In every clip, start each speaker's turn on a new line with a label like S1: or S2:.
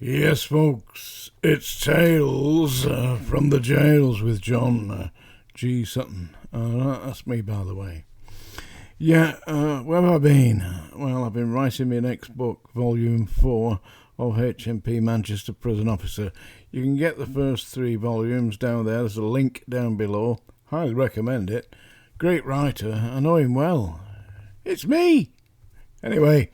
S1: Yes, folks, it's Tales from the Jails with John G. Sutton. That's me, by the way. Yeah, where have I been? Well, I've been writing my next book, Volume 4 of HMP Manchester Prison Officer. You can get the first 3 volumes down there. There's a link down below. Highly recommend it. Great writer. I know him well. It's me! Anyway,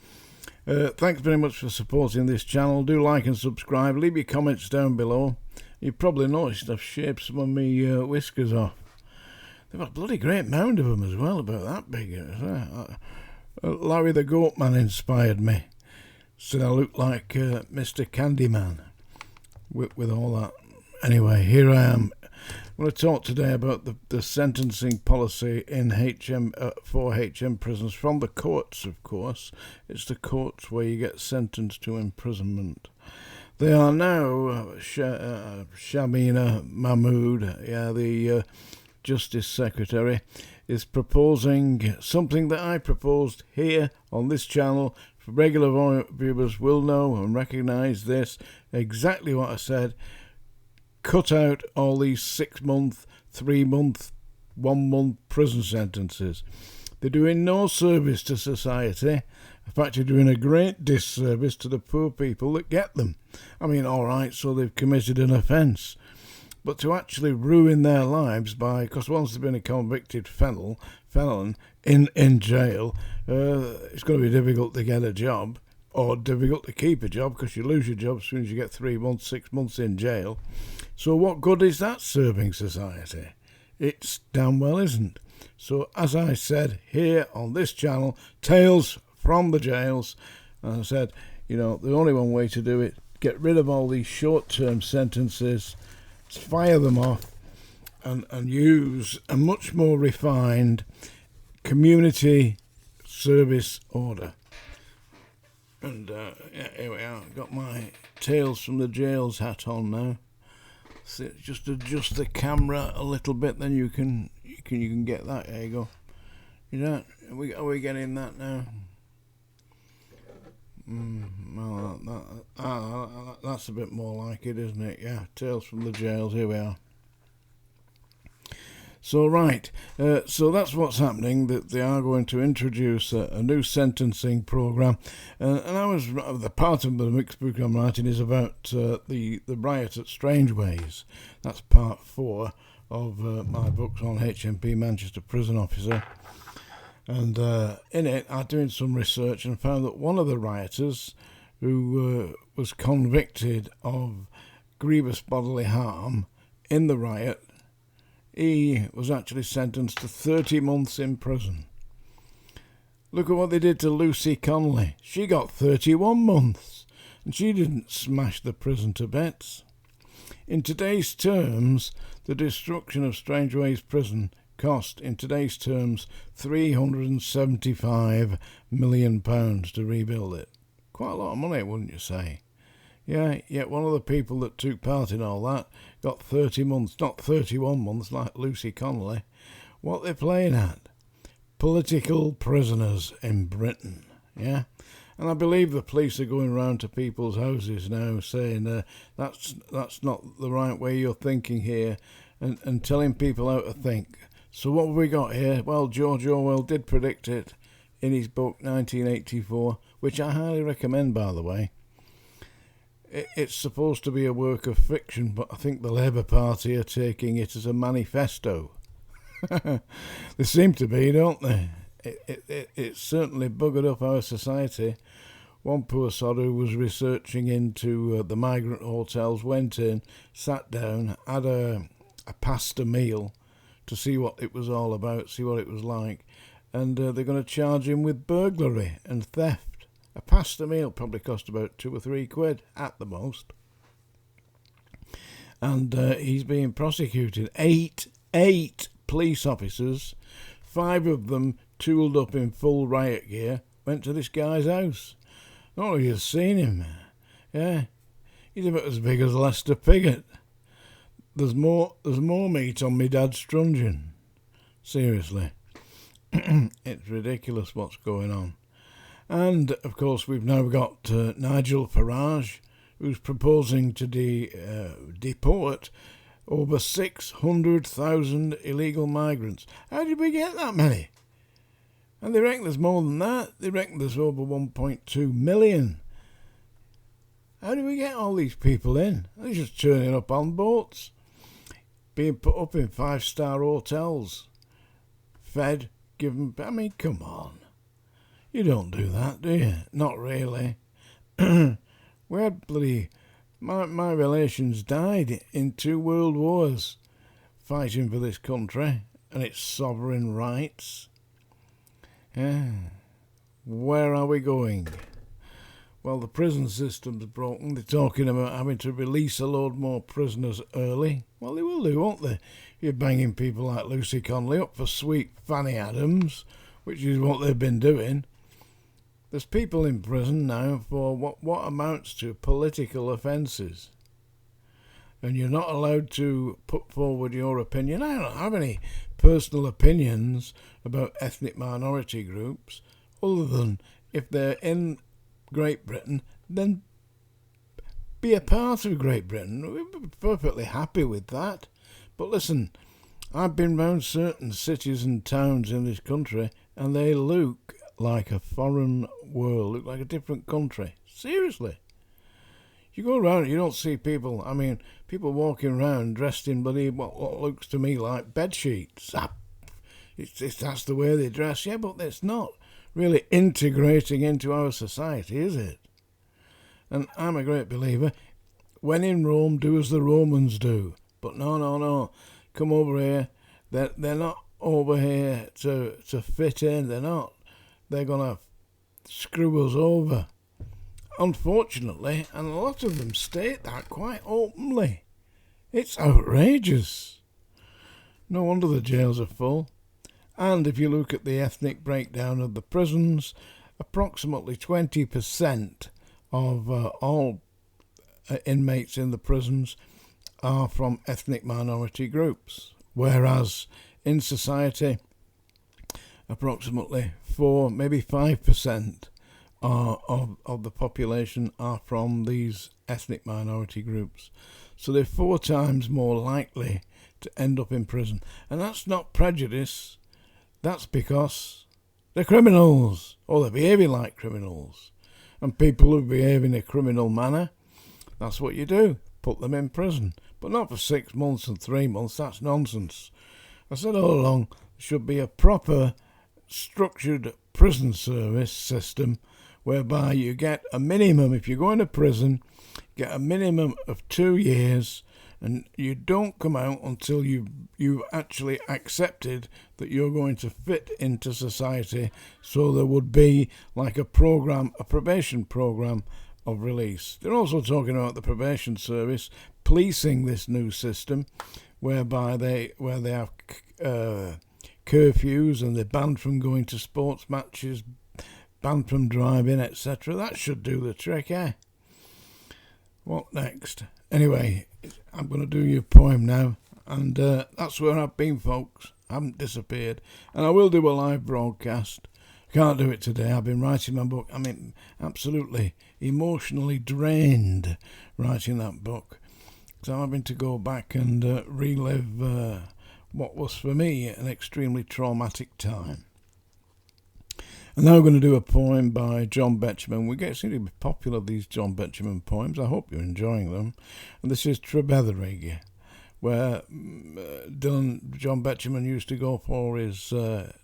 S1: thanks very much for supporting this channel. Do like and subscribe. Leave your comments down below. You've probably noticed I've shaved some of my whiskers off. They've got a bloody great mound of them as well, about that big. Larry the Goat Man inspired me. Said I look like Mr. Candyman with all that. Anyway, here I am. I want to talk today about the sentencing policy in for HM prisons from the courts, of course. It's the courts where you get sentenced to imprisonment. They are now Shamina Mahmood, the Justice Secretary, is proposing something that I proposed here on this channel. Regular viewers will know and recognise this, exactly what I said. Cut out all these 6-month, 3-month, 1-month prison sentences. They're doing no service to society. In fact, you're doing a great disservice to the poor people that get them. I mean, all right, so they've committed an offence. But to actually ruin their lives because once they've been a convicted felon in jail, it's going to be difficult to get a job or difficult to keep a job because you lose your job as soon as you get 3 months, 6 months in jail. So what good is that serving society? It's damn well isn't. So as I said here on this channel, Tales from the Jails, as I said, the only one way to do it, get rid of all these short-term sentences, fire them off, and use a much more refined community service order. And here we are. I've got my Tales from the Jails hat on now. So just adjust the camera a little bit, then you can get that. There you go. Are we getting that now? Well, that's a bit more like it, isn't it? Yeah, Tales from the Jails. Here we are. So right, so that's what's happening. That they are going to introduce a new sentencing program, and the part of the mixed book I'm writing is about the riot at Strangeways. That's part 4 of my books on HMP Manchester Prison Officer, and in it I'm doing some research and found that one of the rioters, who was convicted of grievous bodily harm in the riot, he was actually sentenced to 30 months in prison. Look at what they did to Lucy Connolly. She got 31 months, and she didn't smash the prison to bits. In today's terms, the destruction of Strangeways Prison cost, in today's terms, £375 million to rebuild it. Quite a lot of money, wouldn't you say? Yeah, yet one of the people that took part in all that got 30 months, not 31 months like Lucy Connolly. What they're playing at? Political prisoners in Britain, yeah? And I believe the police are going round to people's houses now saying that's not the right way you're thinking here, and telling people how to think. So what have we got here? Well, George Orwell did predict it in his book 1984, which I highly recommend, by the way. It's supposed to be a work of fiction, but I think the Labour Party are taking it as a manifesto. They seem to be, don't they? It's certainly buggered up our society. One poor sod who was researching into the migrant hotels went in, sat down, had a pasta meal to see what it was all about, see what it was like, and they're going to charge him with burglary and theft. A pasta meal probably cost about £2 or £3 at the most. And he's being prosecuted. Eight police officers, 5 of them tooled up in full riot gear, went to this guy's house. Oh, you've seen him. Yeah, he's about as big as Lester Piggott. There's more meat on me dad's truncheon. Seriously. It's ridiculous what's going on. And, of course, we've now got Nigel Farage who's proposing to deport over 600,000 illegal migrants. How did we get that many? And they reckon there's more than that. They reckon there's over 1.2 million. How do we get all these people in? They're just turning up on boats, being put up in 5-star hotels, fed, given. I mean, come on. You don't do that, do you? Not really. We had my relations died in 2 world wars fighting for this country and its sovereign rights. Where are we going? Well, the prison system's broken. They're talking about having to release a load more prisoners early. Well, they will do, won't they? You're banging people like Lucy Conley up for sweet Fanny Adams, which is what they've been doing. There's people in prison now for what amounts to political offences. And you're not allowed to put forward your opinion. I don't have any personal opinions about ethnic minority groups, other than if they're in Great Britain, then be a part of Great Britain. We're perfectly happy with that. But listen, I've been round certain cities and towns in this country, and they look like a foreign world, look like a different country. Seriously. You go around, you don't see people, people walking around dressed in what looks to me like bed sheets. That's the way they dress. Yeah, but it's not really integrating into our society, is it? And I'm a great believer, when in Rome, do as the Romans do. But no. Come over here. They're not over here to fit in. They're not. They're going to screw us over. Unfortunately, and a lot of them state that quite openly. It's outrageous. No wonder the jails are full. And if you look at the ethnic breakdown of the prisons, approximately 20% of all inmates in the prisons are from ethnic minority groups, whereas in society, approximately 4, maybe 5% of the population are from these ethnic minority groups. So they're 4 times more likely to end up in prison. And that's not prejudice. That's because they're criminals, or they're behaving like criminals. And people who behave in a criminal manner, that's what you do, put them in prison. But not for 6 months and 3 months, that's nonsense. I said all along, there should be a proper structured prison service system whereby you get a minimum, if you go into prison, get a minimum of 2 years, and you don't come out until you've actually accepted that you're going to fit into society. So there would be like a probation program of release. They're also talking about the probation service policing this new system, whereby they have curfews and they're banned from going to sports matches, banned from driving, etc. That should do the trick, eh? What next? Anyway, I'm going to do your poem now, and that's where I've been, folks. I haven't disappeared, and I will do a live broadcast. Can't do it today. I've been writing my book. Absolutely emotionally drained writing that book. So I'm having to go back and relive what was for me an extremely traumatic time. And now I'm going to do a poem by John Betjeman. We seem to be popular, these John Betjeman poems. I hope you're enjoying them. And this is Trebetherig, where John Betjeman used to go for his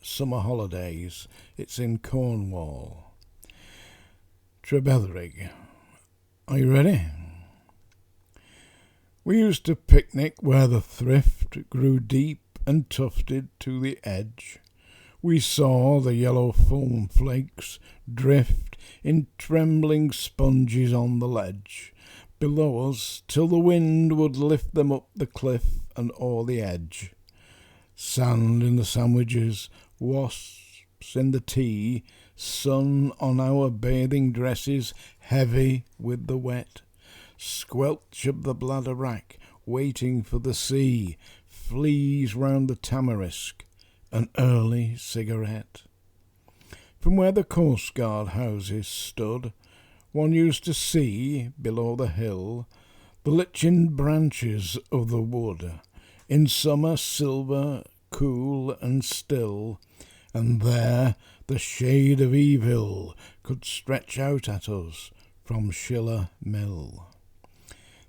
S1: summer holidays. It's in Cornwall. Trebetherig. Are you ready? We used to picnic where the thrift grew deep and tufted to the edge. We saw the yellow foam flakes drift in trembling sponges on the ledge below us, till the wind would lift them up the cliff and o'er the edge. Sand in the sandwiches, wasps in the tea, sun on our bathing dresses, heavy with the wet. Squelch of the bladder wrack, waiting for the sea, fleas round the tamarisk, an early cigarette. From where the Coast Guard houses stood, one used to see, below the hill, the lichened branches of the wood, in summer silver, cool and still, and there the shade of evil could stretch out at us from Schiller Mill.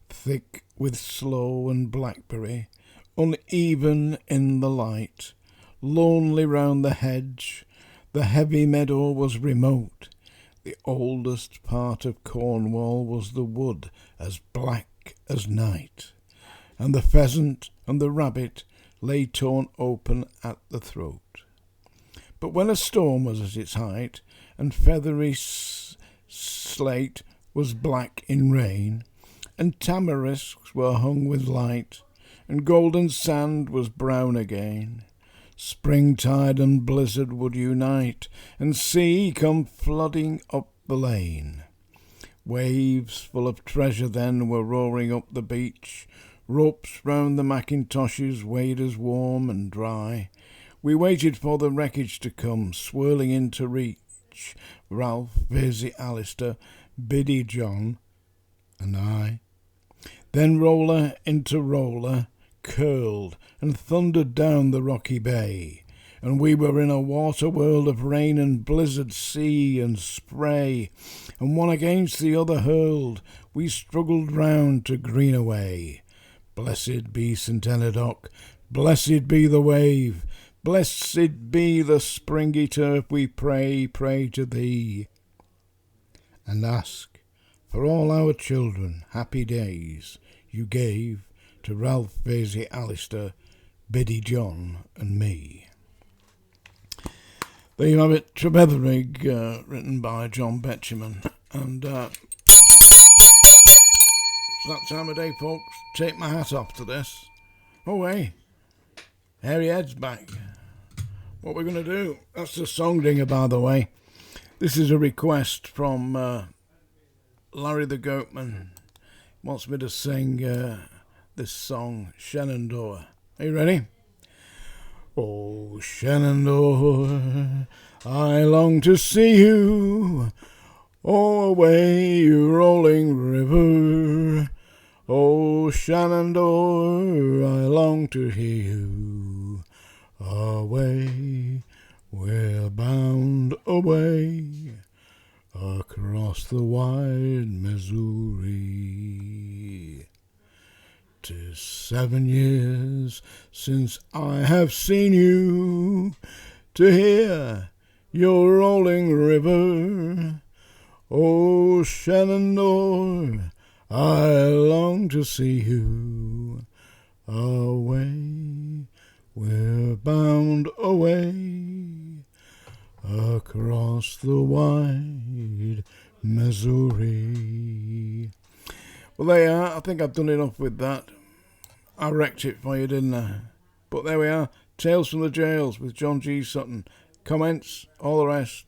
S1: Thick with sloe and blackberry, uneven in the light, lonely round the hedge, the heavy meadow was remote. The oldest part of Cornwall was the wood, as black as night, and the pheasant and the rabbit lay torn open at the throat. But when a storm was at its height, and feathery slate was black in rain, and tamarisks were hung with light, and golden sand was brown again, springtide and blizzard would unite, and sea come flooding up the lane. Waves full of treasure then were roaring up the beach, ropes round the Macintoshes, waders warm and dry. We waited for the wreckage to come, swirling into reach, Ralph, Vasey, Alistair, Biddy, John, and I. Then roller into roller, curled and thundered down the rocky bay, and we were in a water world of rain and blizzard, sea and spray, and one against the other hurled, we struggled round to Greenaway. Blessed be St. Enodoc, blessed be the wave, blessed be the springy turf, we pray to thee, and ask for all our children happy days you gave to Ralph, Vasey, Alistair, Biddy, John, and me. There you have it, Trevethrig, written by John Betjeman. And it's that time of day, folks. Take my hat off to this. Oh, hey, Hairy Head's back. What we're going to do, that's the song dinger, by the way. This is a request from Larry the Goatman. He wants me to sing this song, Shenandoah. Are you ready? Oh, Shenandoah, I long to see you. Oh, away, you rolling river. Oh, Shenandoah, I long to hear you. Away, we're bound away across the wide Missouri. 'Tis 7 years since I have seen you, to hear your rolling river. Oh, Shenandoah, I long to see you. Away, we're bound away across the wide Missouri. Well, there you are. I think I've done enough with that. I wrecked it for you, didn't I? But there we are. Tales from the Jails with John G. Sutton. Comments, all the rest,